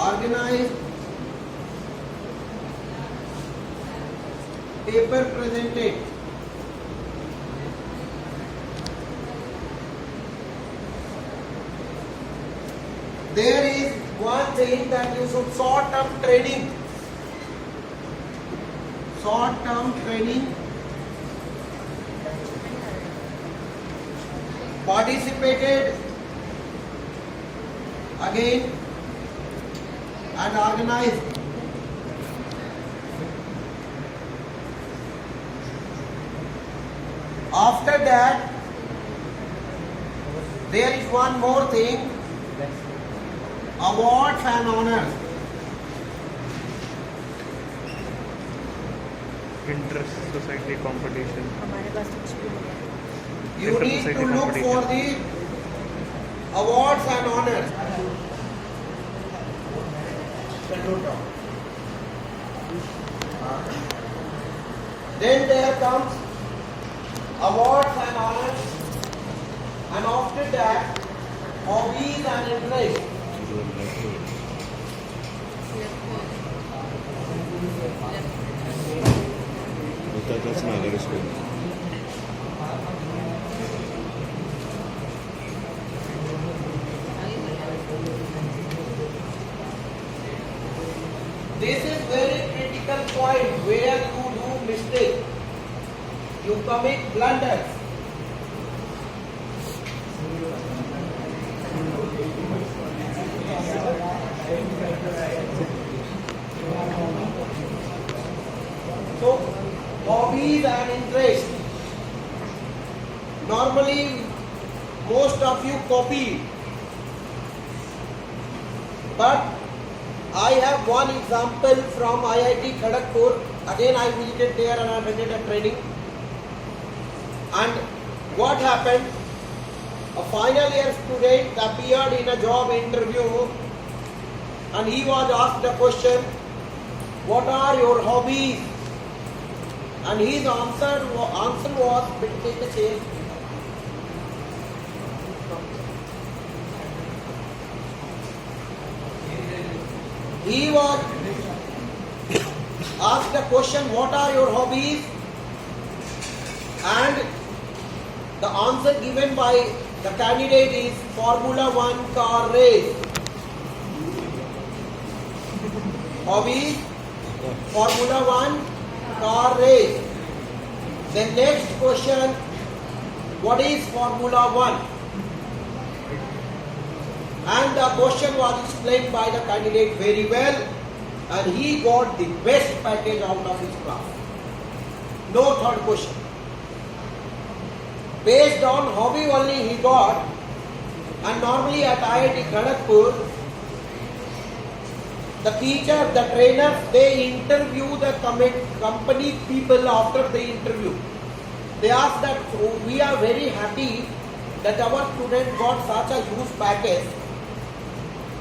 organized, paper presented. There is one thing that you should short-term training. Short-term training. Participated again and organized. After that, there is one more thing. Awards and honors. Inter society competition. हमारे पास कुछ भी नहीं है. You need to look for the awards and honors. Then there comes awards and honors, and after that, hobbies and interests. होताच नागर school. This is very critical point where you do mistake. You commit blunders. So, hobbies and interests. Normally, most of you copy. But I have one example from IIT Kharagpur. Again, I visited there and I attended a training. And what happened? A final year student appeared in a job interview and he was asked a question, what are your hobbies? And his answer was, take a chair. He was asked the question, what are your hobbies? And the answer given by the candidate is Formula 1 car race. Hobbies, Formula 1 car race. The next question, what is Formula 1? And the question was explained by the candidate very well and he got the best package out of his class. No third question. Based on hobby only he got, and normally at IIT Kharagpur, the teachers, the trainers, they interview the company people after the interview. They ask that, oh, we are very happy that our student got such a huge package,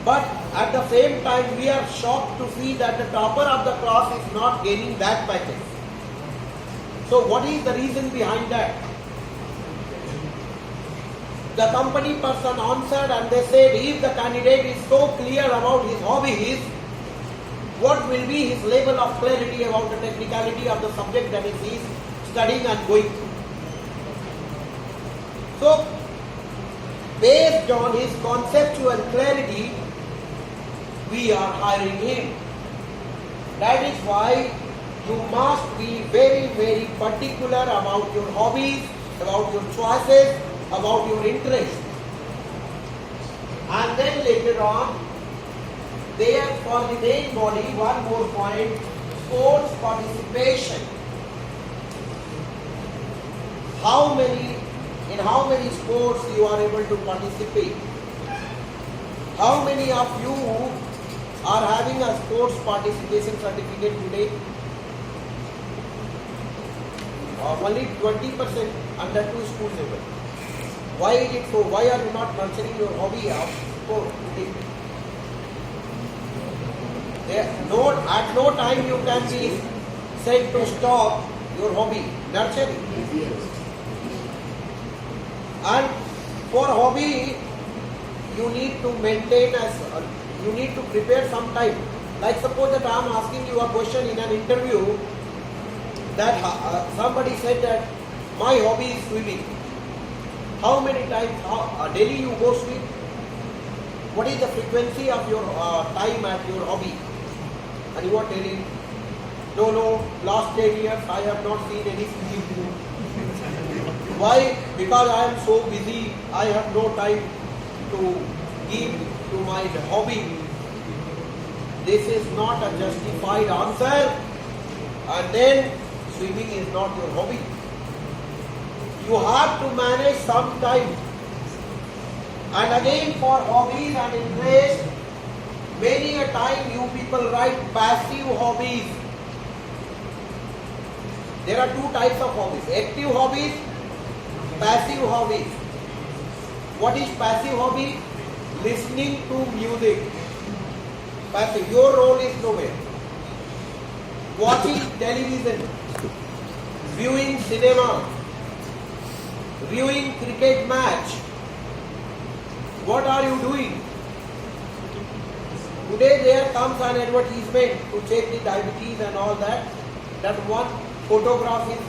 but at the same time we are shocked to see that the topper of the class is not gaining that package. So what is the reason behind that? The company person answered and they said, if the candidate is so clear about his hobbies, what will be his level of clarity about the technicality of the subject that he is studying and going through. So, based on his conceptual clarity, we are hiring him. That is why you must be very, very particular about your hobbies, about your choices, about your interests. And then later on, there for the main body, one more point, sports participation. In how many sports you are able to participate? How many of you are having a sports participation certificate today? Only 20% under 2 schools level. Why is it so? Why are you not nurturing your hobby of sport today? At no time you can be said to stop your hobby, nurturing. And for hobby, you need to maintain you need to prepare some time. Like suppose that I am asking you a question in an interview that somebody said that my hobby is swimming. How many times daily you go swim? What is the frequency of your time at your hobby? And you are telling, no, last 10 years I have not seen any swimming pool. Why? Because I am so busy, I have no time to give to my hobby. This is not a justified answer, and then swimming is not your hobby. You have to manage some time. And again, for hobbies and interests, many a time you people write passive hobbies. There are two types of hobbies: active hobbies, passive hobbies. What is passive hobby? Listening to music. Passive. Your role is nowhere. Watching television, viewing cinema, viewing cricket match. What are you doing? Today there comes an advertisement to check the diabetes and all that. That one photograph is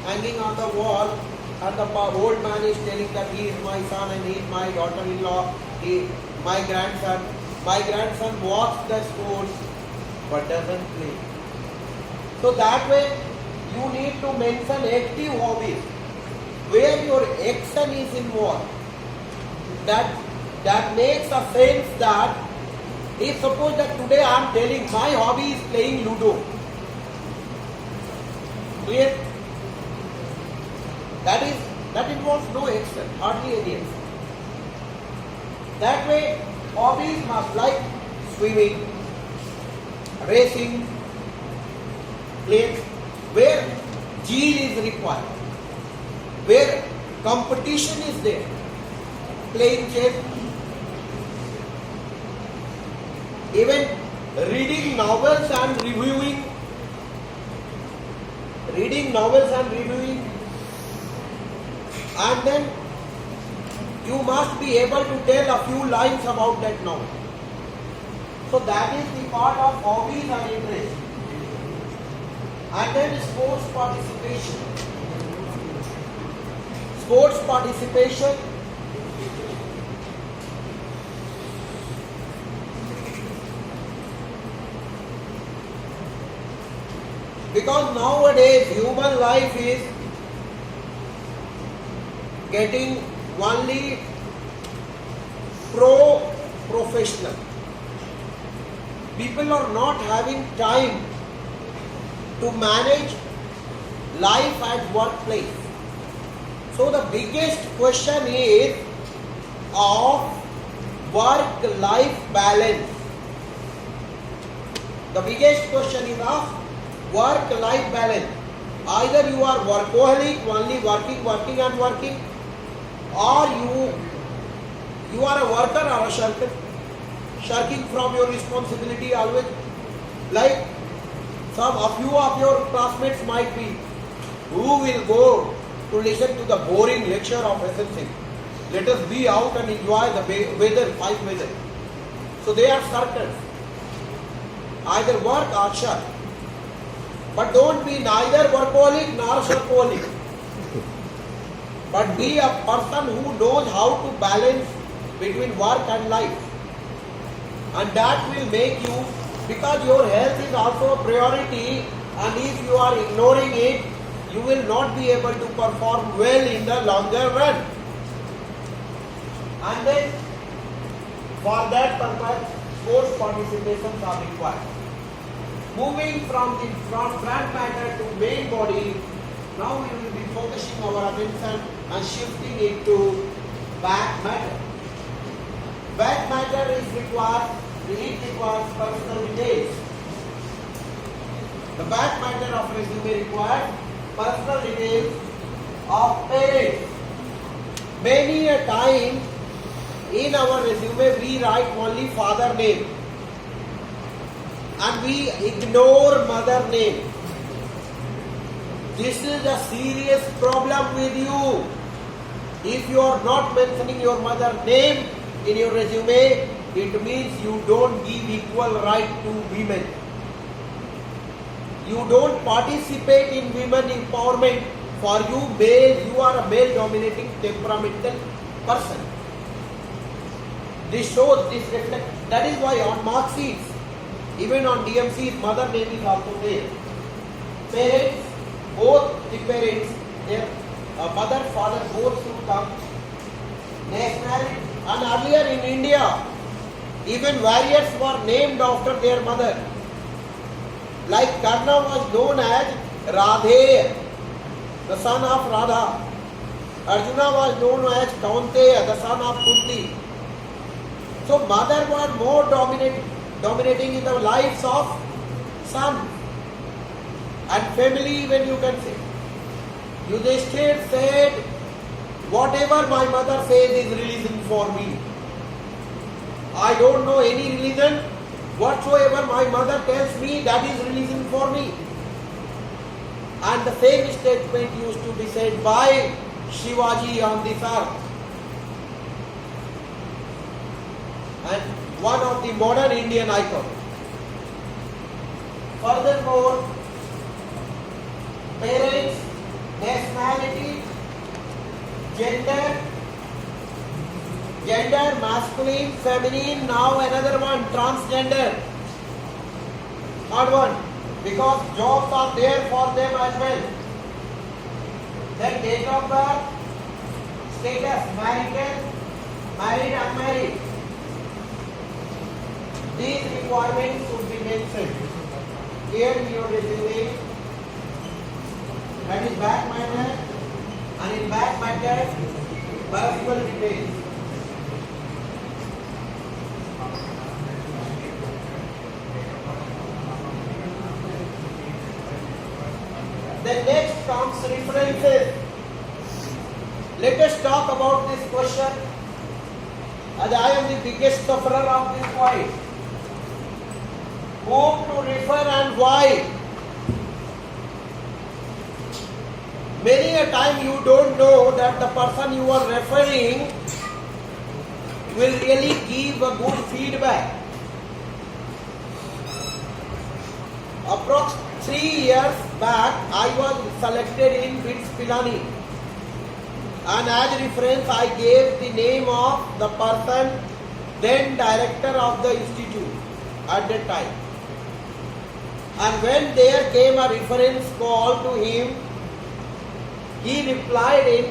hanging on the wall, and the old man is telling that he is my son and he is my daughter-in-law, my grandson. My grandson watches the sports but doesn't play. So that way you need to mention active hobbies where your action is involved. That makes a sense that if suppose that today I am telling my hobby is playing Ludo. Clear? That involves no action, hardly any action. That way, hobbies must like swimming, racing, plays, where zeal is required, where competition is there, playing chess, even reading novels and reviewing, and then you must be able to tell a few lines about that novel. So that is the part of hobbies and interests. And then sports participation. Sports participation because nowadays human life is getting only professional. People are not having time to manage life at workplace. So the biggest question is of work-life balance. The biggest question is of work-life balance. Either you are workaholic, only working and working, or you are a worker or a shirker, shirking from your responsibility always. Like a few of your classmates might be, who will go to listen to the boring lecture of SNC. Let us be out and enjoy the weather, fine weather. So they are shirkers. Either work or shirk. But don't be neither workaholic nor shirkaholic. But be a person who knows how to balance between work and life. And that will make you, because your health is also a priority, and if you are ignoring it, you will not be able to perform well in the longer run. And then, for that purpose, sports participations are required. Moving from front matter to main body, now we will be focusing our attention and shifting it to back matter. Back matter is required, it requires personal details. The back matter of resume requires personal details of parents. Many a time in our resume we write only father name and we ignore mother name. This is a serious problem with you. If you are not mentioning your mother name, in your resume, it means you don't give equal right to women. You don't participate in women empowerment. For you male, you are a male dominating temperamental person. This shows, this reflects. That is why on mark sheets, even on DMC's mother name is also there. Parents, both the parents, their mother, father, both should come. Nationality, and earlier in India, even warriors were named after their mother. Like Karna was known as Radhe, the son of Radha. Arjuna was known as Kaunteya, the son of Kunti. So mother was more dominating in the lives of son and family, when you can say. Yudhishthir said, whatever my mother says is religion for me. I don't know any religion. Whatsoever my mother tells me, that is religion for me. And the same statement used to be said by Shivaji on this earth. And one of the modern Indian icons. Furthermore, parents, nationality, gender, masculine, feminine, now another one, transgender. Third one, because jobs are there for them as well. Then date of birth, status, married, unmarried. These requirements should be mentioned here in your resume. That is back matter, and in back matter, personal details. Then next comes references. Let us talk about this question, as I am the biggest sufferer of this point. Whom to refer and why? Many a time you don't know that the person you are referring will really give a good feedback. Approx 3 years back, I was selected in BITS Pilani, and as reference I gave the name of the person, then director of the institute at that time. And when there came a reference call to him, he replied in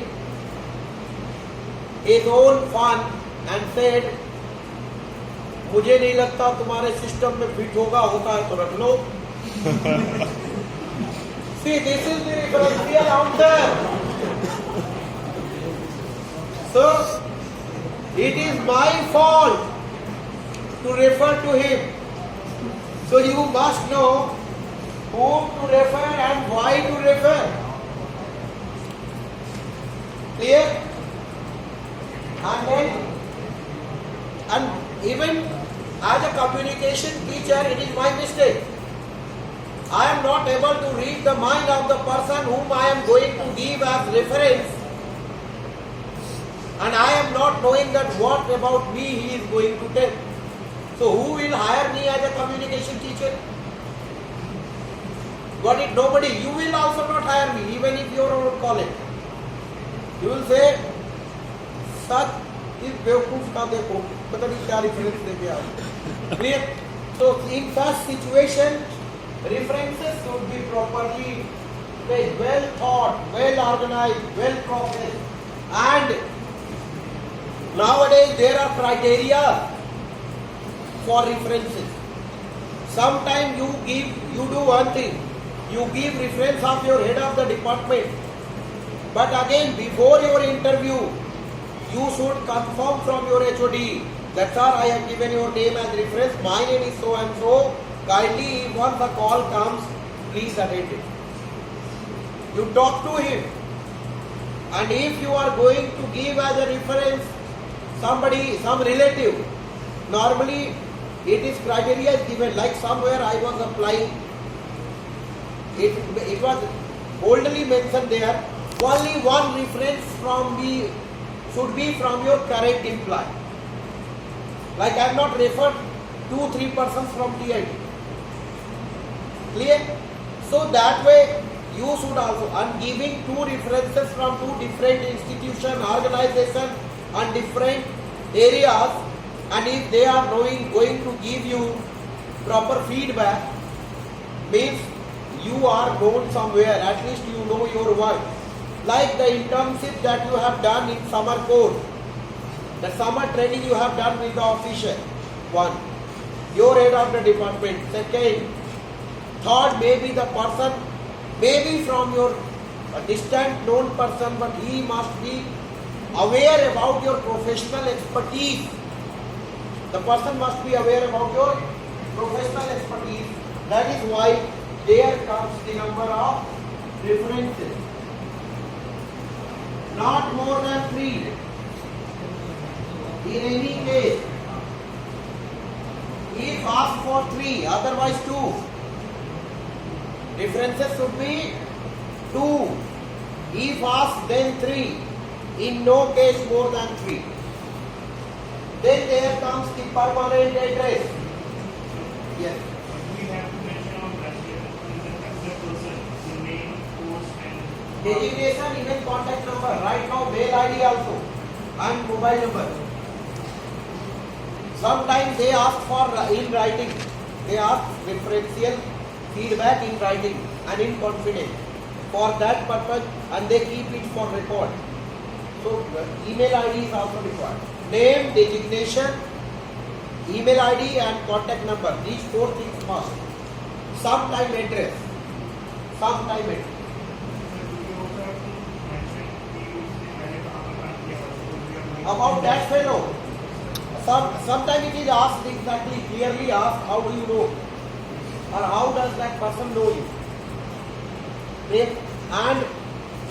his own fun and said, मुझे नहीं लगता तुम्हारे system में fit होगा, होता है तो रख लो. See, this is the referential answer. So, it is my fault to refer to him. So you must know whom to refer and why to refer. Clear? And even as a communication teacher, it is my mistake. I am not able to read the mind of the person whom I am going to give as reference, and I am not knowing that what about me he is going to tell. So who will hire me as a communication teacher? Got it? Nobody. You will also not hire me, even if you are out of college. You will say, "Sat, is बेवकूफ का देखो, पता नहीं क्या reference देके आए." Clear? So in such situation, references should be properly placed, well thought, well organized, well processed. And nowadays there are criteria for references. Sometimes you do one thing, you give reference of your head of the department. But again, before your interview, you should confirm from your HOD that, sir, I have given your name as reference, my name is so and so. Kindly, once the call comes, please attend it. You talk to him. And if you are going to give as a reference somebody, some relative, normally it is criteria is given. Like somewhere I was applying, it was boldly mentioned there, only one reference should be from your current employer. Like I have not referred 2-3 persons from TIT. Clear? So that way you should also, and giving 2 references from 2 different institution, organization and different areas, and if they are going to give you proper feedback, means you are known somewhere, at least you know your work. Like the internship that you have done in summer course, the summer training you have done with the officer, 1, your head of the department, 2nd, 3rd, maybe the person, maybe from your distant known person, but he must be aware about your professional expertise. The person must be aware about your professional expertise. That is why there comes the number of references. Not more than 3. In any case, if asked for 3, otherwise 2. References should be 2. If asked, then 3. In no case more than 3. Then there comes the permanent address. Yes. We have to mention on that the person, the name, post, and Designation, even contact number. Right now, mail ID also and mobile number. Sometimes they ask for in writing. They ask referential feedback in writing and in confidence. For that purpose, and they keep it for record. So email ID is also required. Name, designation, email ID and contact number. These 4 things must. Sometime address. Sometime address. About that fellow, sometimes it is asked exactly, clearly asked, how do you know? Or how does that person know you? And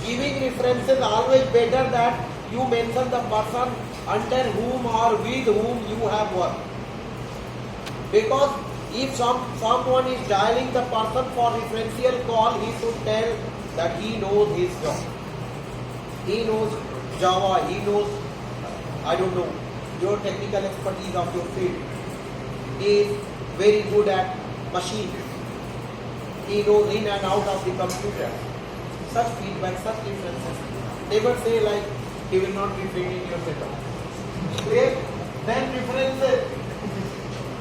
giving references always better that you mention the person under whom or with whom you have worked. Because if someone is dialing the person for referential call, he should tell that he knows his job. He knows Java, he knows, I don't know, your technical expertise of your field. He is very good at machine. He knows in and out of the computer. Such feedback, such references. Never say like he will not be trained in your setup. Clear? Then references.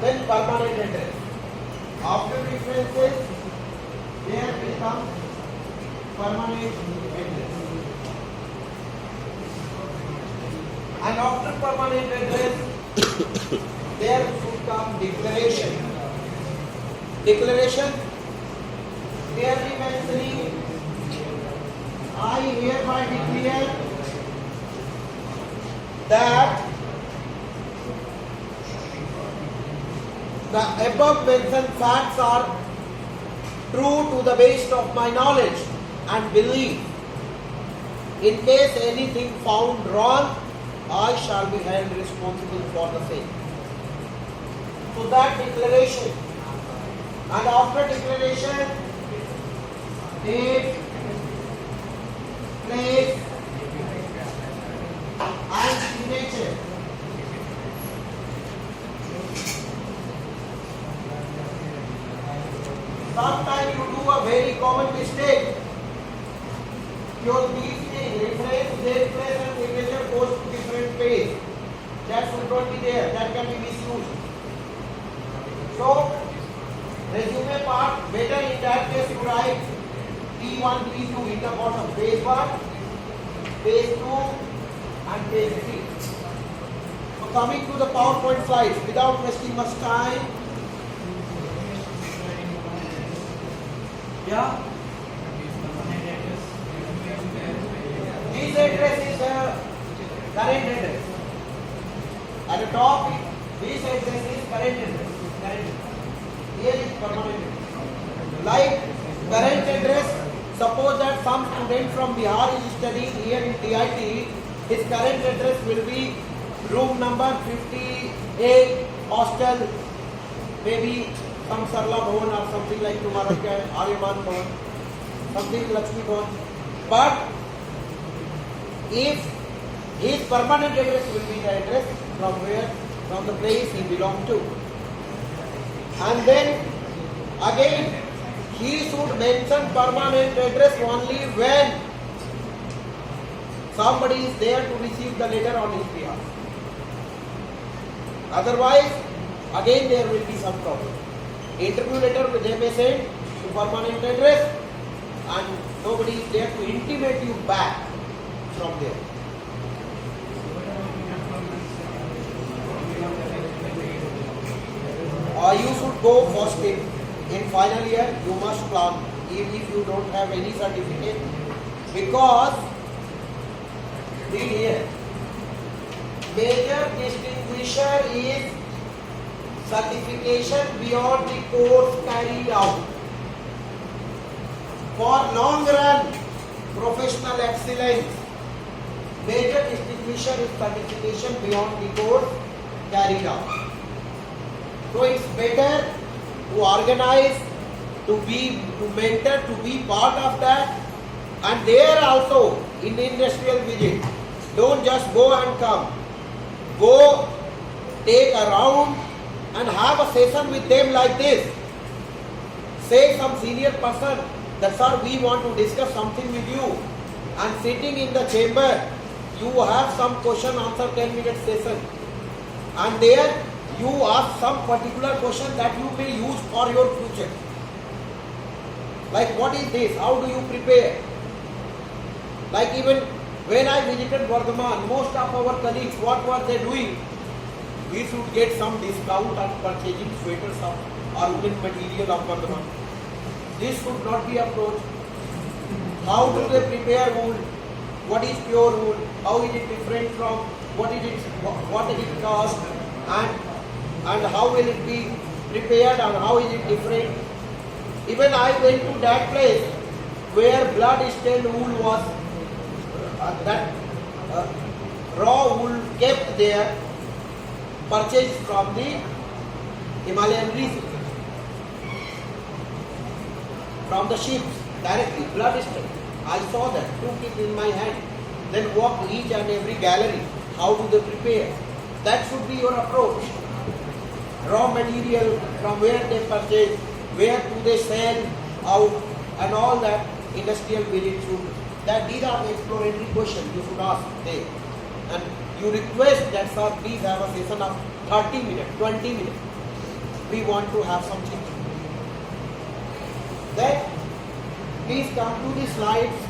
Then permanent address. After references, there becomes permanent address. And after permanent address, there should come declaration. Declaration clearly mentioning, I hereby declare that the above mentioned facts are true to the best of my knowledge and belief. In case anything found wrong, I shall be held responsible for the same. So that declaration, and after declaration, date, place, and signature. Sometimes you do a very common mistake. Your these things, reference, date, place, and signature goes to different page. That should not be there. That can be misused. So, resume part, better in that case you write P1, P2 in the bottom. Page 1, page 2, and page 3. So, coming to the PowerPoint slides, without wasting much time. Yeah? This address is current address. At the top, this address is current address. Here is permanent address. Like current address, suppose that some student from Bihar is studying here in TIT, his current address will be room number 58, hostel, maybe some Sarla Bhavan or something like tomorrow Aryaman Bhavan, something Lakshmi Bhavan. But if his permanent address will be the address from where from the place he belonged to. And then again, he should mention permanent address only when somebody is there to receive the letter on his behalf. Otherwise, again there will be some problem. Interview letter they may send to permanent address and nobody is there to intimate you back from there. Or you should go first in final year, you must plan even if you don't have any certificate, because read here, major distinguisher is certification beyond the course carried out. For long run professional excellence, major distinguisher is certification beyond the course carried out. So it's better to organize, to mentor, to be part of that. And there also in the industrial visit, don't just go and come. Go, take a round and have a session with them like this. Say some senior person that sir, we want to discuss something with you. And sitting in the chamber, you have some question answer 10-minute session. And there you ask some particular question that you may use for your future. Like what is this? How do you prepare? Like even when I visited Vardhaman, most of our colleagues, what were they doing? We should get some discount on purchasing sweaters of or woolen material of Vardhaman. This should not be approached. How do they prepare wool? What is pure wool? How is it different from what did it cost? And how will it be prepared and how is it different? Even I went to that place where blood stained wool was, raw wool kept there, purchased from the Himalayan region, from the ships directly, blood stained. I saw that, took it in my hand, then walked each and every gallery. How do they prepare? That should be your approach. Raw material, from where they purchase, where do they sell out, and all that industrial visit should. That these are the exploratory questions you should ask there. And you request that sir, please have a session of 30 minutes, 20 minutes. We want to have something. Then please come to the slides.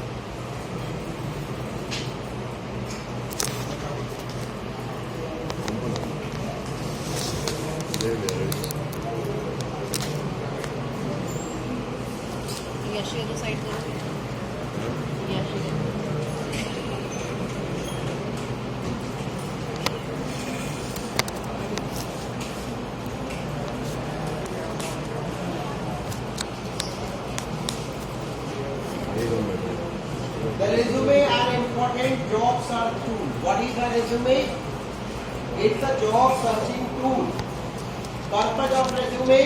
यश ये तो side करो यश The resume are important job search tool. What is a resume? It's a job searching tool. Purpose of resume?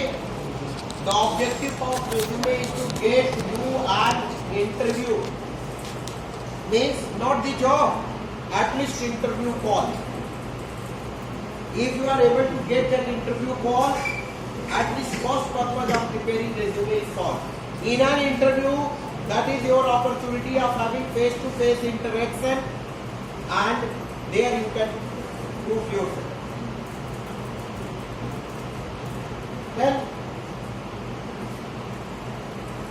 The objective of resume is to get you an interview. Means not the job, at least interview call. If you are able to get an interview call, at least first purpose of preparing resume is solved. In an interview, that is your opportunity of having face-to-face interaction, and there you can prove yourself. Then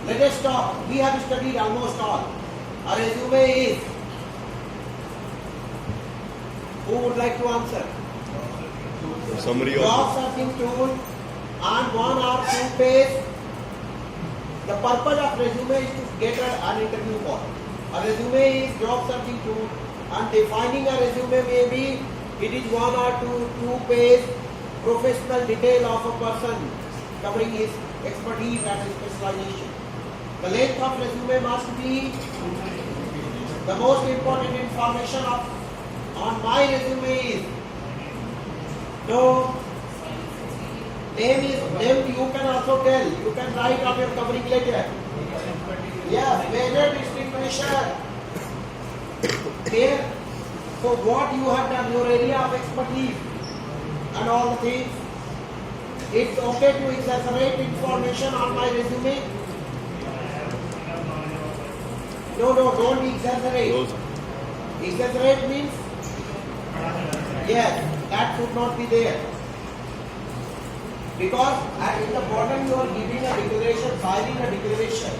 let us talk. We have studied almost all. A resume is. Who would like to answer? Summary of Job searching tool and 1 or 2 page. The purpose of resume is to get an interview call. A resume is job searching tool, and defining a resume may be it is 1 or 2 page professional detail of a person covering his expertise and his specialization. The length of resume must be the most important information on my resume is no name you can also tell. You can write on your covering letter. Yes, major distinguisher. There. So what you have done, your area of expertise, and all the things. It's okay to exaggerate information on my resume. No, don't exaggerate. Those Exaggerate means, yes, that should not be there. Because at the bottom you are giving a declaration, filing a declaration.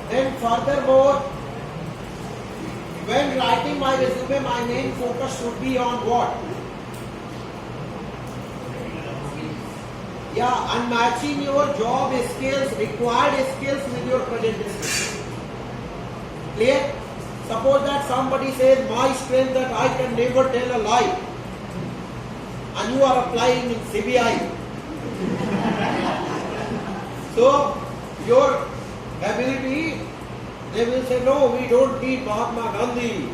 Then furthermore, when writing my resume, my main focus should be on what? Yeah, and matching your job skills, required skills with your present skills. Clear? Suppose that somebody says, my strength that I can never tell a lie, and you are applying in CBI. So, your ability, they will say, no, we don't need Mahatma Gandhi.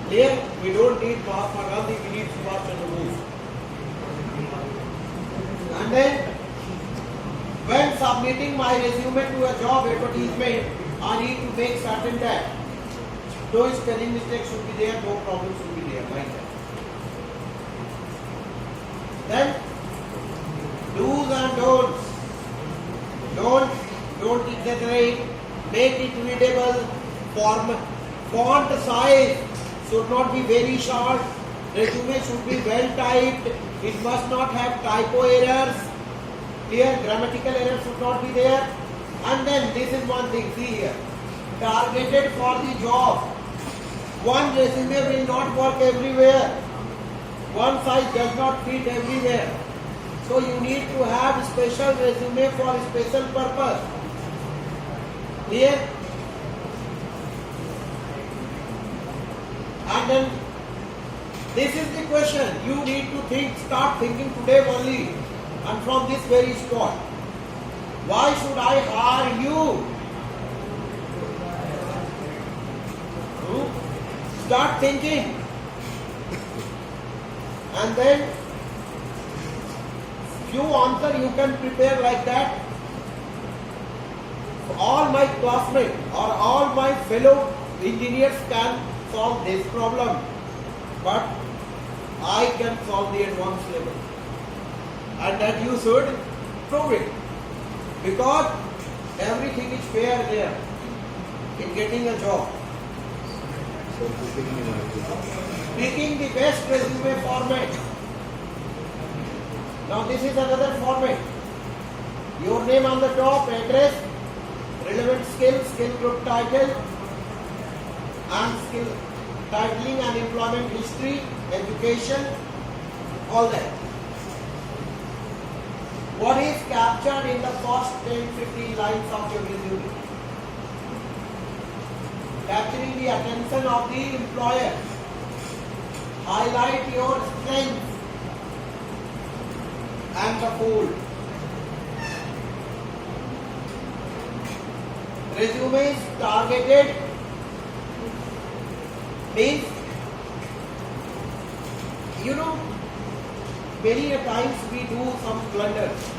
Clear? We don't need Mahatma Gandhi, we need Subhash Chandra Bose. And then, when submitting my resume to a job advertisement, I need to make certain that no spelling mistakes should be there, no problems should be there, like that. Then, do's and don'ts. Don't exaggerate, make it readable, font size should not be very short, resume should be well typed, it must not have typo errors, clear grammatical errors should not be there. And then this is one thing, see here, targeted for the job. One resume will not work everywhere. One size does not fit everywhere. So you need to have special resume for a special purpose. Clear? And then this is the question. You need to start thinking today only, and from this very spot. Why should I hire you? Start thinking. And then few answer you can prepare like that. All my classmates or all my fellow engineers can solve this problem, but I can solve the advanced level, and that you should prove it, because everything is fair there in getting a job. Picking the best resume format. Now this is another format. Your name on the top, address, relevant skill, skill group title, and skill titling and employment history, education, all that. What is captured in the first 10-15 lines of your resume? Capturing the attention of the employer. Highlight your strengths and the fold. Resumes targeted means, many a times we do some blunders.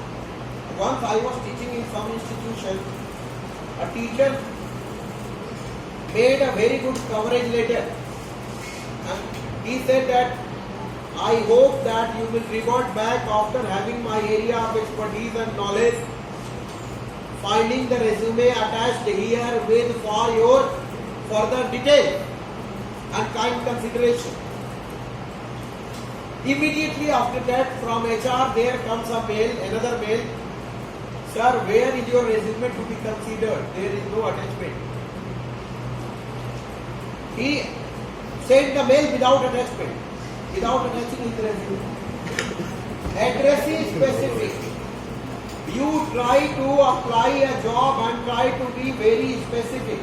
Once I was teaching in some institution, a teacher made a very good coverage letter, and he said that I hope that you will revert back after having my area of expertise and knowledge, finding the resume attached here with for your further detail and kind consideration. Immediately after that, from HR there comes a mail, another mail. Sir, where is your resume to be considered? There is no attachment. He sent the mail without attachment, without attaching his resume. Address is specific. You try to apply a job and try to be very specific.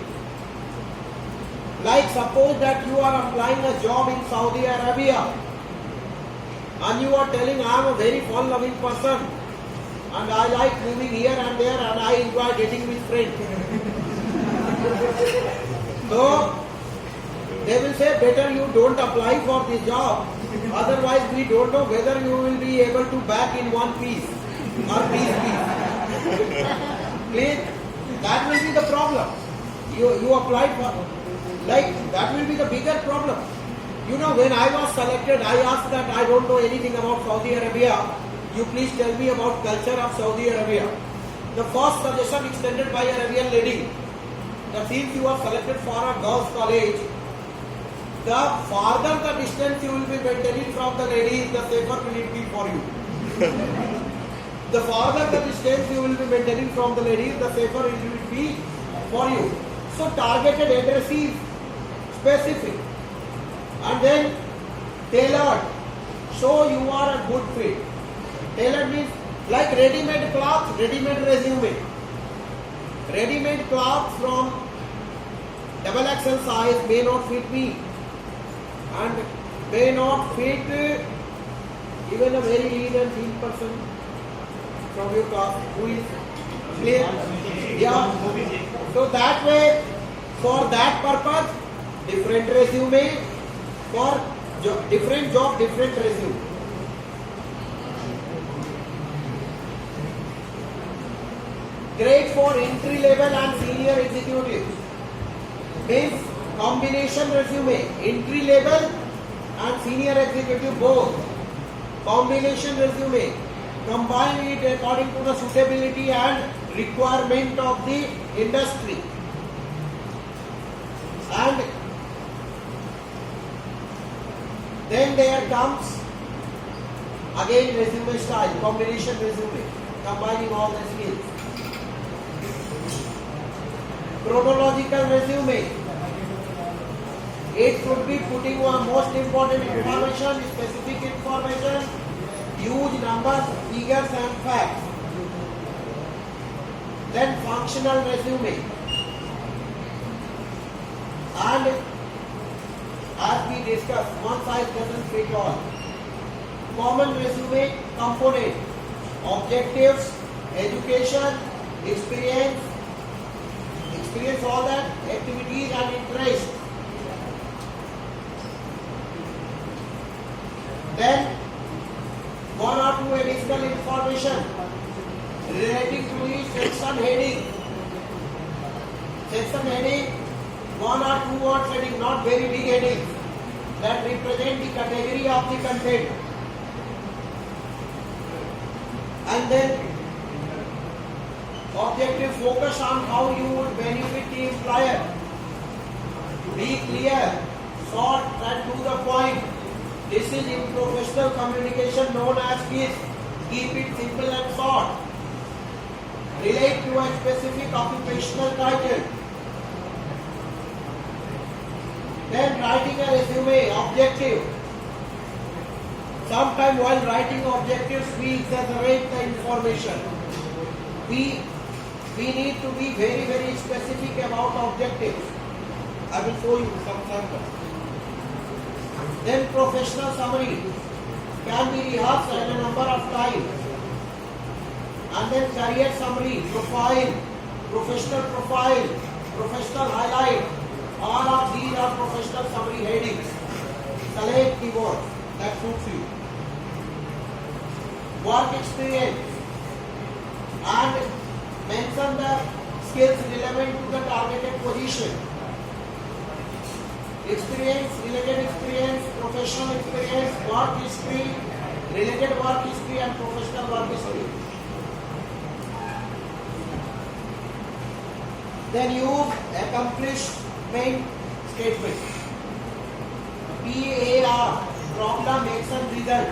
Like suppose that you are applying a job in Saudi Arabia, and you are telling I am a very fun-loving person, and I like moving here and there, and I enjoy dating with friends. So they will say, better you don't apply for this job, otherwise we don't know whether you will be able to back in one piece or piece. Please, that will be the problem. You applied for, like, that will be the bigger problem. You know, when I was selected, I asked that I don't know anything about Saudi Arabia. You please tell me about culture of Saudi Arabia. The first suggestion extended by a Arabian lady, that since you are selected for a girls' college, the farther the distance you will be maintaining from the ladies, the safer will it be for you. The farther the distance you will be maintaining from the ladies, the safer it will be for you. So targeted address is specific and then tailored, so you are a good fit. Tailored means like ready-made cloth, ready-made resume. Ready-made cloth from XXL size may not fit me and may not fit even a very lean and thin person from your class who is clear. Yeah. So that way, for that purpose, different resume, for different job, different resume. Grade for entry level and senior executives means combination resume, entry level and senior executive both. Combination resume, combine it according to the suitability and requirement of the industry. And then there comes again resume style, combination resume, combining all the skills. Chronological resume. It should be putting on most important information, specific information, huge numbers, figures and facts. Then functional resume. And as we discussed, one size doesn't fit all. Common resume component. Objectives, education, experience, all that, activities and interest. Then one or two additional information relating to each section heading. Section heading, one or two words heading, not very big headings that represent the category of the content. And then objective, focus on how you would benefit the employer. Be clear, short and to the point. This is in professional communication known as KISS. Keep it simple and short. Relate to a specific occupational title. Then writing a resume, objective. Sometimes while writing objectives, we exaggerate the information. We need to be very, very specific about objectives. I will show you some samples. Then professional summary can be rehearsed at a number of times. And then career summary, profile, professional highlight. All of these are professional summary headings. Select keywords that suits you. Work experience and mention the skills relevant to the targeted position. Experience, related experience, professional experience, work history, related work history and professional work history. Then use accomplishment statement. PAR, problem, action, result.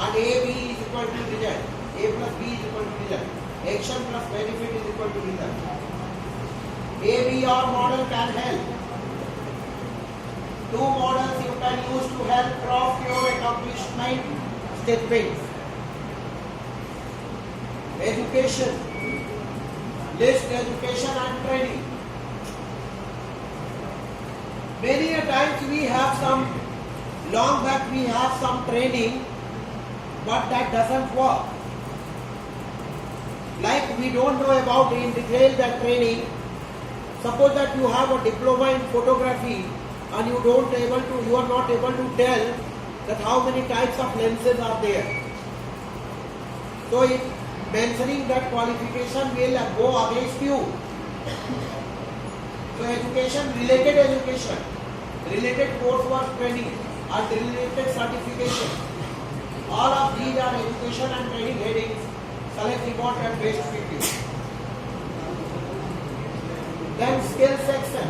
And AB is equal to result. A plus B is equal to result. Action plus benefit is equal to result. ABR model can help. Two models you can use to help craft your accomplishment statements. Education. List education and training. Many a times we have some, long back we have some training, but that doesn't work. Like we don't know about in detail that training. Suppose that you have a diploma in photography and you are not able to tell that how many types of lenses are there. So mentioning that qualification will go against you. So education, related education. related coursework training, and related certification. All of these are education and training headings. Select important best fit you. Then skill section.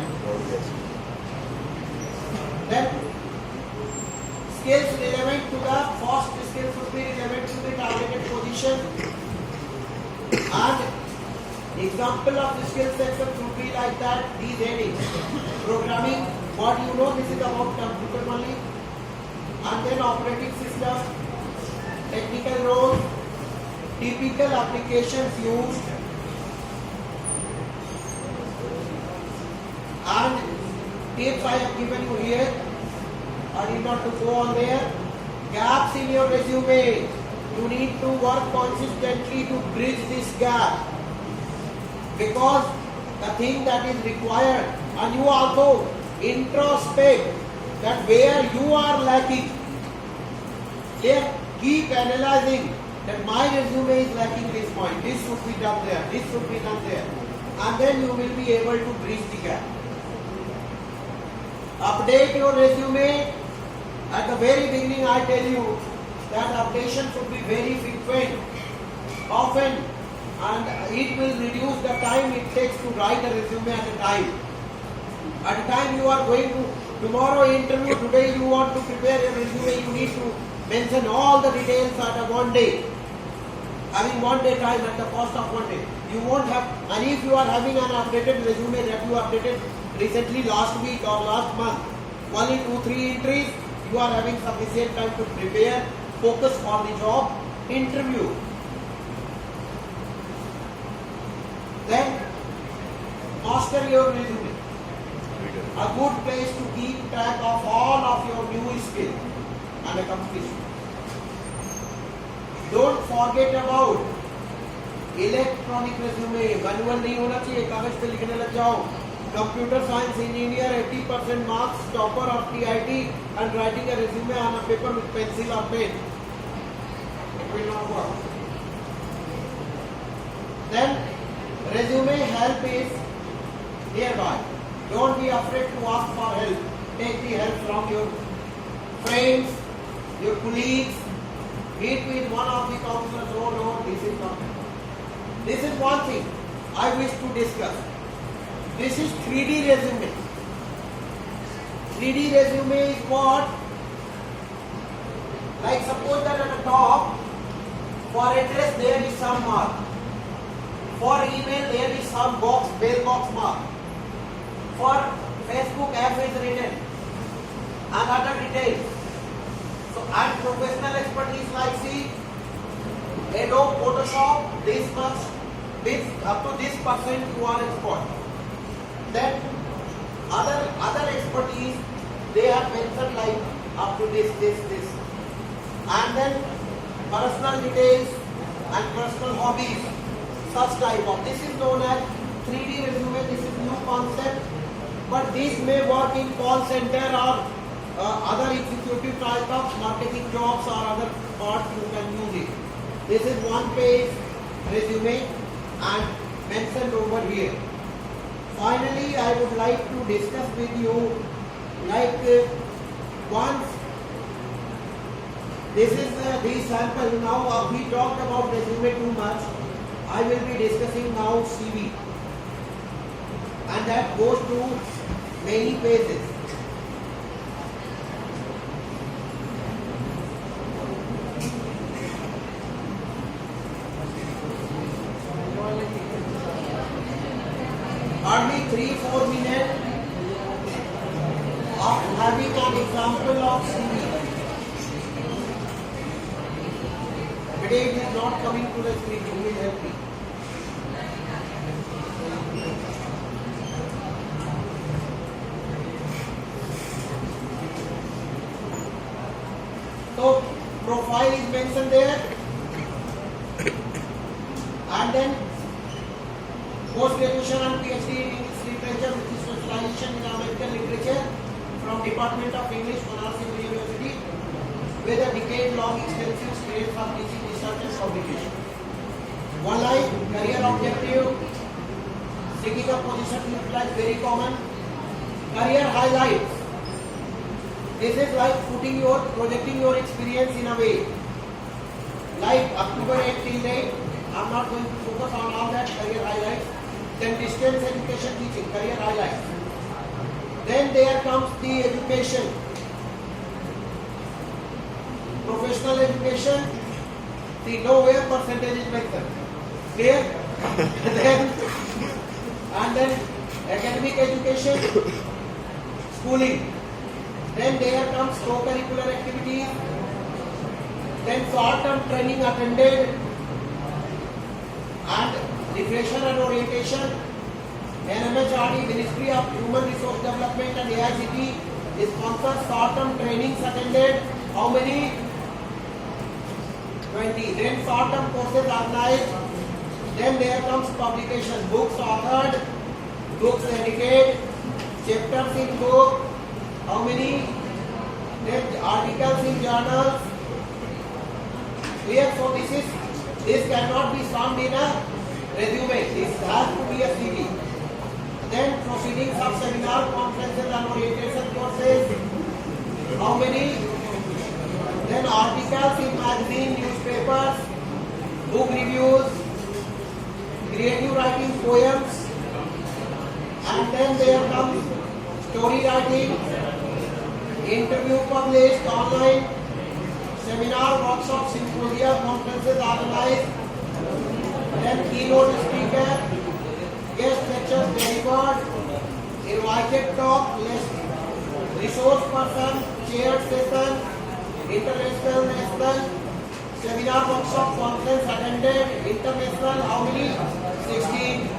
Then skills relevant to the first skill should be relevant to the targeted position. And example of the skill section should be like that. These headings. Programming, what you know, this is about computer only. And then operating system, technical roles, typical applications used, and tips I have given you here. I need not to go on there. Gaps in your resume. You need to work consistently to bridge this gap. Because the thing that is required, and you also introspect that where you are lacking. There, keep analyzing that my resume is lacking this point. This should be done there. This should be done there. And then you will be able to bridge the gap. Update your resume. At the very beginning I tell you that updation should be very frequent, often, and it will reduce the time it takes to write a resume at a time. At a time you are going to tomorrow interview, today you want to prepare a resume, you need to mention all the details at a one day. Having one day time at the cost of one day. You won't have, and if you are having an updated resume that you updated recently last week or last month, only 2-3 entries, you are having sufficient time to prepare, focus on the job interview. Then, master your resume. A good place to keep track of all of your new skills and accomplishments. Don't forget about electronic resume. Manual नहीं होना चाहिए, कागज पे लिखने लग जाओ. Computer science engineer 80% marks, topper of TIT, and writing a resume on a paper with pencil और pen. It will not work. Then resume help is nearby. Don't be afraid to ask for help. Take the help from your friends, your colleagues. Meet with one of the counselors. Oh no, this is not. This is one thing I wish to discuss. This is 3D resume. 3D resume is what? Like suppose that at the top, for address there is some mark. For email there is some box, mailbox mark. For Facebook app is written and other details. So and professional expertise like see Adobe Photoshop, this much, this up to this percent you are expert. Then other expertise they have mentioned like up to this. And then personal details and personal hobbies, such type of. This is known as 3D resume. This is new concept, but this may work in call center or other executive type of marketing jobs or other parts you can use it. This is one page resume and mentioned over here. Finally, I would like to discuss with you like once this is the sample. Now we talked about resume too much. I will be discussing now CV, and that goes to many pages. Hardly 3-4 minutes of having an example of CV. But it is not coming to the screen. You will help me. So profile is mentioned there, and then post-graduation and PhD in English literature with specialization in American literature from Department of English, Banaras Hindu University, with a decade-long extensive experience of teaching, research and publication. One line, career objective, seeking a position to utilize very common. Career highlights. This is like projecting your experience in a way. Like October 8 till date, I'm not going to focus on all that career highlights. Then distance education teaching, career highlights. Then there comes the education. Professional education, the nowhere percentage is mentioned. Clear? and then academic education, schooling. Then there comes co-curricular activities. Then short-term training attended and refresher and orientation. NMHRD, Ministry of Human Resource Development and AICT sponsors short-term trainings attended. How many? 20. Then short-term courses organized. Then there comes publication. Books authored, books edited, chapters in book. How many? Then articles in journals. Clear? So this cannot be summed in a resume. This has to be a CV. Then proceedings of seminar, conferences and orientation courses. How many? Then articles in magazine, newspapers, book reviews, creative writing, poems, and then there comes story writing, interview published online, seminar, workshop, symposia, conferences organized, then keynote speaker, guest lectures delivered, invited talk, resource person, chaired session, international, national, seminar, workshop, conference attended, international, how many? 16.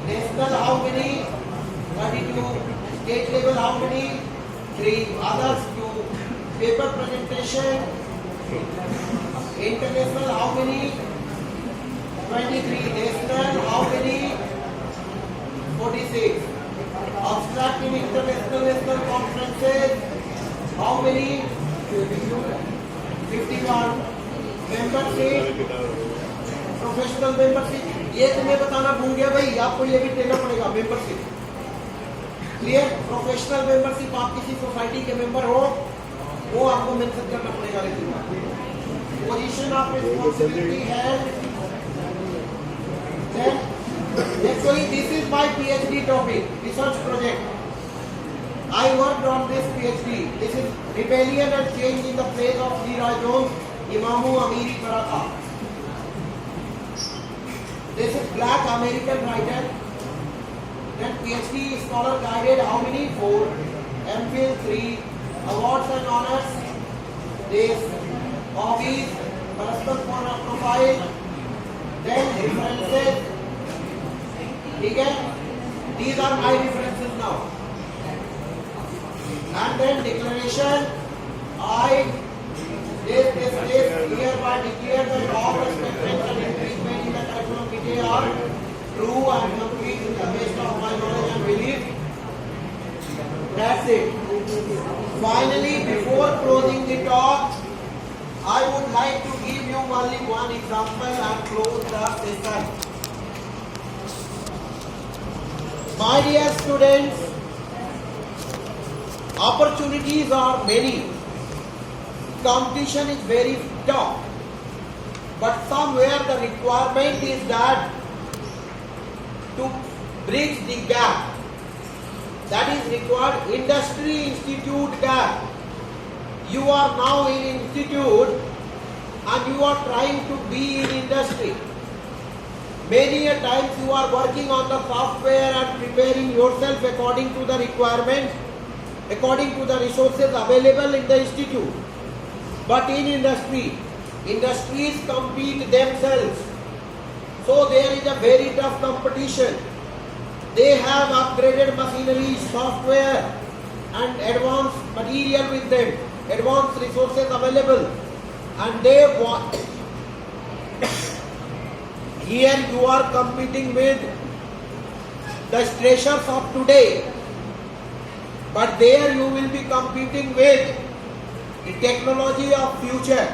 National, how many? 32. State level, how many? 3. Others, 2. Paper presentation. International, how many? 23. National, how many? 46. Abstract in international, national conferences, how many? 51. Membership, professional membership, ये तुम्हें बताना भूल गया भाई, आपको ये भी देना पड़ेगा मेंबरशिप. क्लियर? प्रोफेशनल मेंबरशिप, आप किसी सोसाइटी के मेंबर हो, वो आपको मेंशन करना पड़ेगा. लेकिन पोजीशन ऑफ रिस्पांसिबिलिटी है. Actually, this is my PhD topic, research project. I worked on this PhD. This is rebellion and change in the place of Leroy Jones, Imamu Amiri Paratha. This is black American writer. Then PhD scholar guided how many? 4. MPhil 3. Awards and honors. This. Hobbies. Personal profile. Then references. Okay? These are my references now. And then declaration. I hereby declare that all respects and increasement in the curriculum vitae are true and complete to the best of my knowledge and belief. That's it. Finally, before closing the talk, I would like to give you only one example and close the session. My dear students, opportunities are many. Competition is very tough. But somewhere the requirement is that to bridge the gap. That is required. Industry institute gap. You are now in institute and you are trying to be in industry. Many a times you are working on the software and preparing yourself according to the requirement, according to the resources available in the institute. But in industry, industries compete themselves. So there is a very tough competition. They have upgraded machinery, software and advanced material with them, advanced resources available. And they want, here you are competing with the stressors of today. But there you will be competing with the technology of future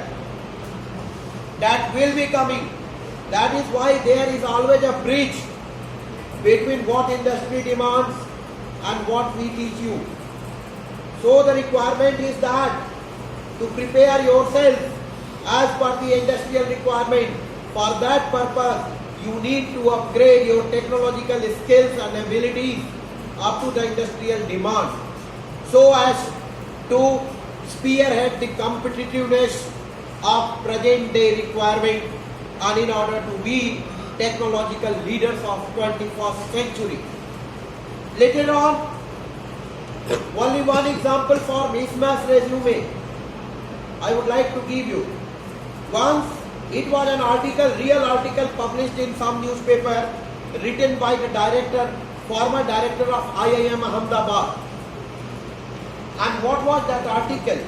that will be coming. That is why there is always a bridge between what industry demands and what we teach you. So the requirement is that to prepare yourself as per the industrial requirement. For that purpose, you need to upgrade your technological skills and abilities up to the industrial demand, so as to spearhead the competitiveness of present day requirement and in order to be technological leaders of 21st century. Later on, only one example for mismatch resume I would like to give you. Once it was an article, real article published in some newspaper, written by the director, former director of IIM Ahmedabad. And what was that article?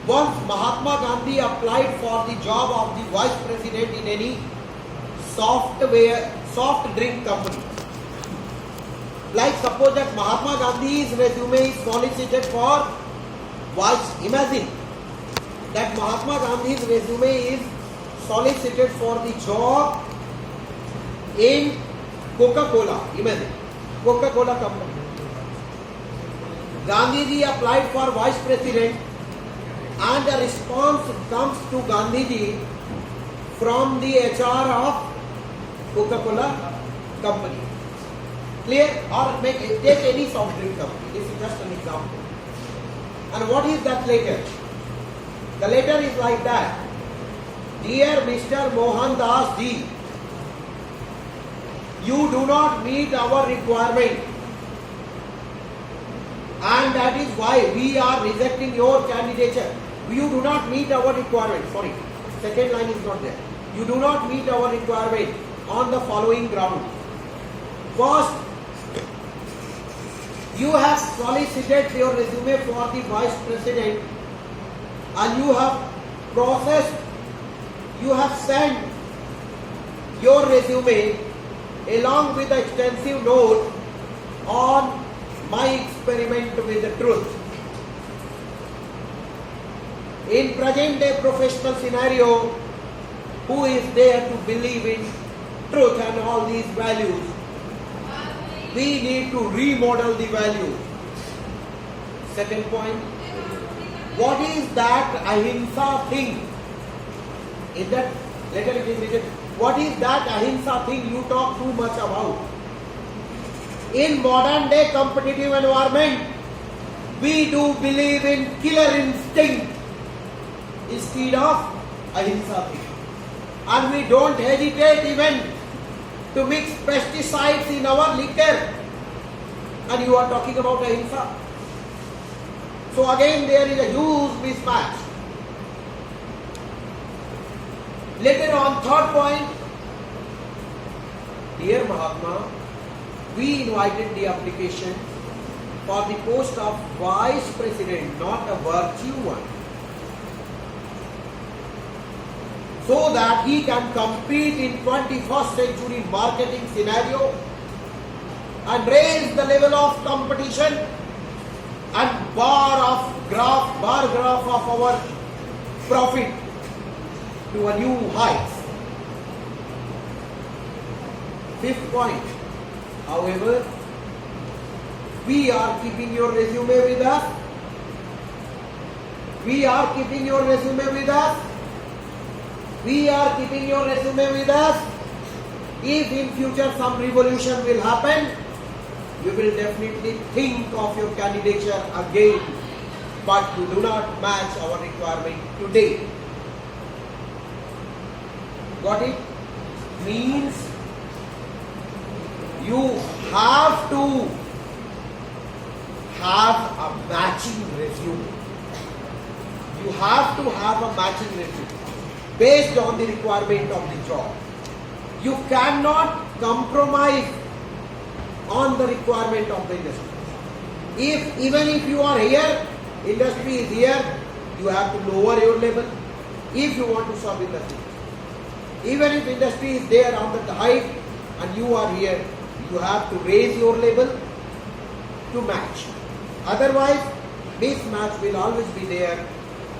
Once Mahatma Gandhi applied for the job of the vice president in any soft drink company. Like suppose that Mahatma Gandhi's resume is solicited for vice. Imagine that Mahatma Gandhi's resume is solicited for the job in Coca-Cola. Imagine, Coca-Cola company. Gandhiji applied for vice president and the response comes to Gandhiji from the HR of Coca-Cola company. Clear? Or take any soft drink company. This is just an example. And what is that letter? The letter is like that. Dear Mr. Mohan Das ji, you do not meet our requirement, and that is why we are rejecting your candidature. You do not meet our requirement. Sorry, second line is not there. You do not meet our requirement on the following ground. First, you have solicited your resume for the vice president and you have processed, you have sent your resume along with the extensive note on my experiment with the truth. In present day professional scenario, who is there to believe in truth and all these values? We need to remodel the value. Second point, what is that ahimsa thing? In that letter it is written, what is that ahimsa thing you talk too much about? In modern day competitive environment, we do believe in killer instinct instead of ahimsa thing. And we don't hesitate even to mix pesticides in our liquor. And you are talking about ahimsa. So again there is a huge mismatch. Later on, third point, dear Mahatma, we invited the application for the post of vice president, not a virtue one, so that he can compete in 21st century marketing scenario and raise the level of competition and bar graph of our profit to a new heights. Fifth point, however, we are keeping your resume with us. We are keeping your resume with us. We are keeping your resume with us. If in future some revolution will happen, we will definitely think of your candidature again, but you do not match our requirement today. Got it? Means you have to have a matching resume. You have to have a matching resume based on the requirement of the job. You cannot compromise on the requirement of the industry. Even if you are here, industry is here, you have to lower your level if you want to serve industry. Even if industry is there on the height and you are here, you have to raise your level to match. Otherwise, mismatch will always be there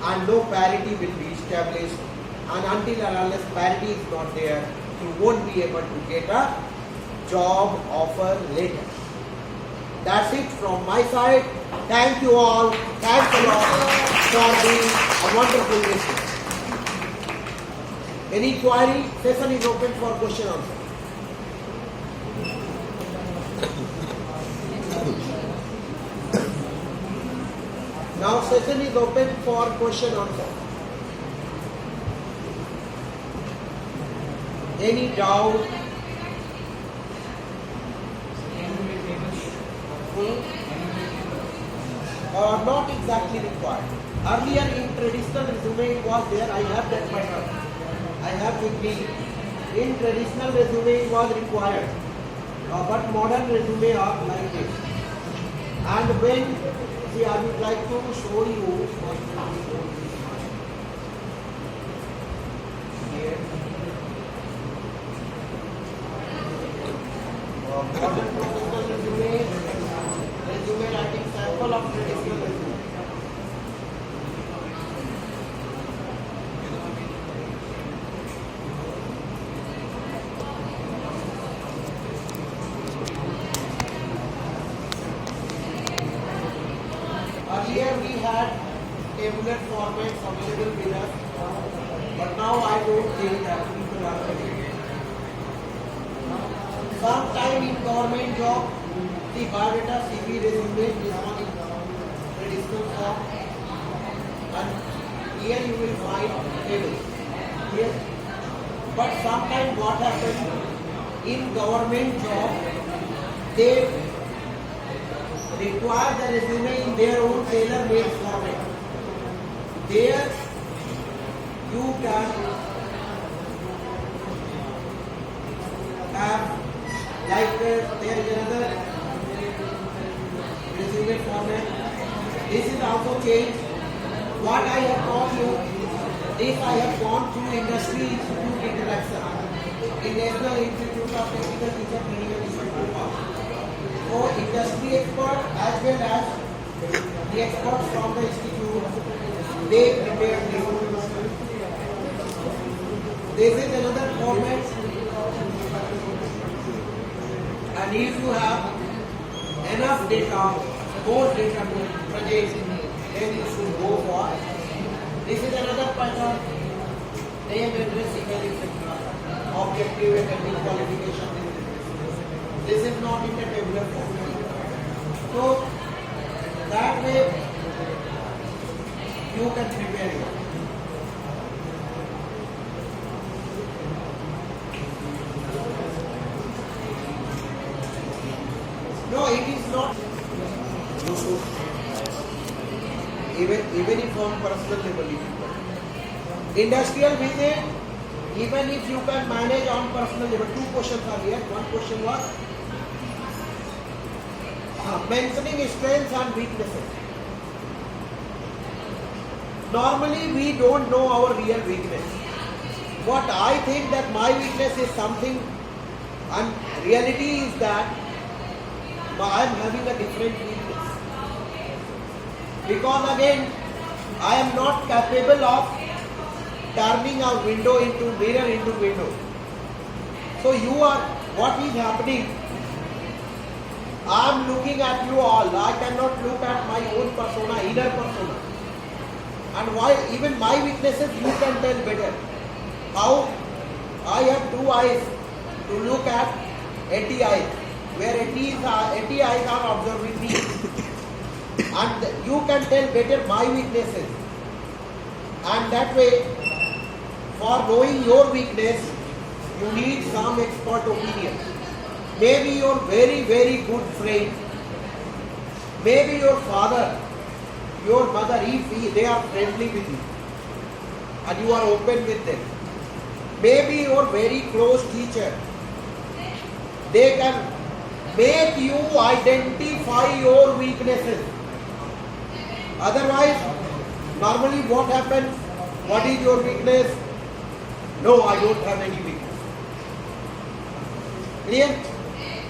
and no parity will be established. And until and unless parity is not there, you won't be able to get a job offer later. That's it from my side. Thank you all. Thanks a lot for being a wonderful listener. Any query? Session is open for question answer. Now session is open for question answer. Any doubt? Not exactly required. Earlier in traditional resume it was there. I have that pattern. I have with me. In traditional resume it was required. But modern resume are like this. And when, see, I would like to show you here. Modern professional resume writing sample of traditional resume. Earlier we had tabular formats available with us, but now I don't think that people are available. Sometime in government job, the biodata, CV, resume is on traditional form, and here you will find tables. Yes. But sometimes what happens in government job, they require the resume in their own tailor-made format. There you can have there is another resume format. This is also changed. What I have taught you, this I have gone through Industry Institute interaction in National Institute of Technical Teacher Training and Institute. So industry expert as well as the experts from the institute, they prepare this. This is another format, and if you have enough data, more data to project, then you should go for. This is another pattern. Name, address, email, etc. Objective and technical qualification. This is not in the tabular form. So that way you can prepare it. No, it is not. You should even if on personal level. Industrial visit, even if you can manage on personal level. Two questions are here. One question was mentioning strengths and weaknesses. Normally we don't know our real weakness. What I think that my weakness is something, and reality is that I am having a different weakness. Because again, I am not capable of turning a window into mirror into window. So you are, what is happening? I am looking at you all. I cannot look at my own persona, inner persona. And why even my weaknesses you can tell better. How I have two eyes to look at 80 eyes, where 80 eyes are observing me. And you can tell better my weaknesses. And that way, for knowing your weakness, you need some expert opinion. Maybe your very, very good friend, maybe your father, your mother, if they are friendly with you and you are open with them. Maybe your very close teacher, they can make you identify your weaknesses. Otherwise, normally what happens? What is your weakness? No, I don't have any weakness. Clear?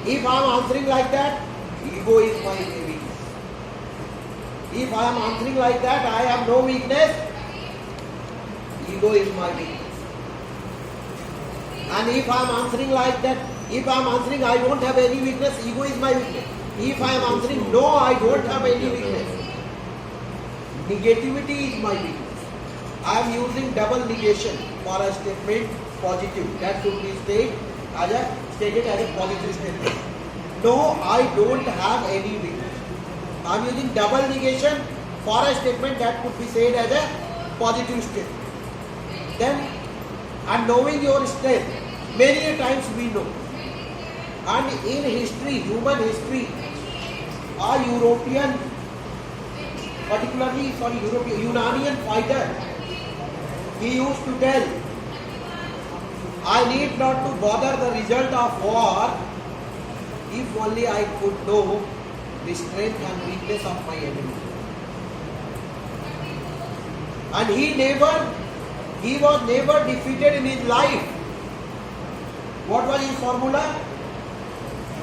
If I am answering like that, ego is my weakness. If I am answering like that, I have no weakness, ego is my weakness. And if I am answering like that, if I am answering I don't have any weakness, ego is my weakness. If I am answering no, I don't have any weakness. Negativity is my weakness. I am using double negation for a statement positive. That should be stated as a positive statement. No, I don't have any weakness. I am using double negation for a statement that could be said as a positive statement. Then, and knowing your strength, many a times we know. And in history, human history, a European, particularly Unanian fighter, he used to tell, I need not to bother the result of war if only I could know the strength and weakness of my enemy. And he was never defeated in his life. What was his formula?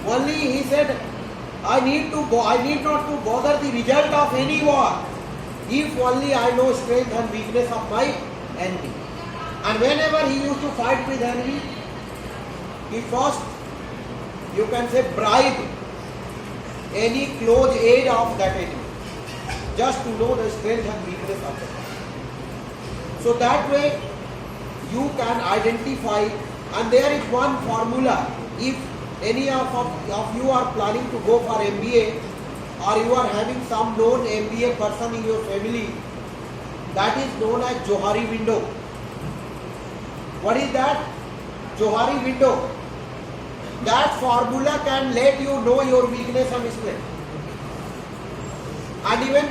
Only he said, I need not to bother the result of any war if only I know strength and weakness of my enemy. And whenever he used to fight with enemy, he first, you can say, bribe any close aid of that enemy, just to know the strength and weakness of it. So that way you can identify, and there is one formula. If any of you are planning to go for MBA, or you are having some known MBA person in your family, that is known as Johari window. What is that? Johari window. That formula can let you know your weakness and strength. And even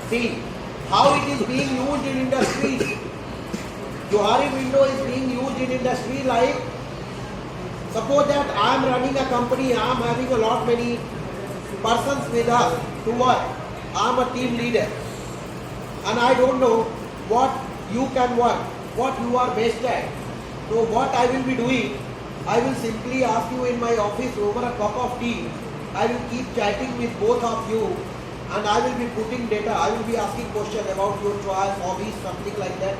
see how it is being used in industries. Johari window is being used in industry like, suppose that I am running a company, I am having a lot many persons with us to work. I am a team leader and I don't know what you can work, what you are best at. So what I will be doing, I will simply ask you in my office over a cup of tea. I will keep chatting with both of you and I will be putting data. I will be asking questions about your choice, hobbies, something like that.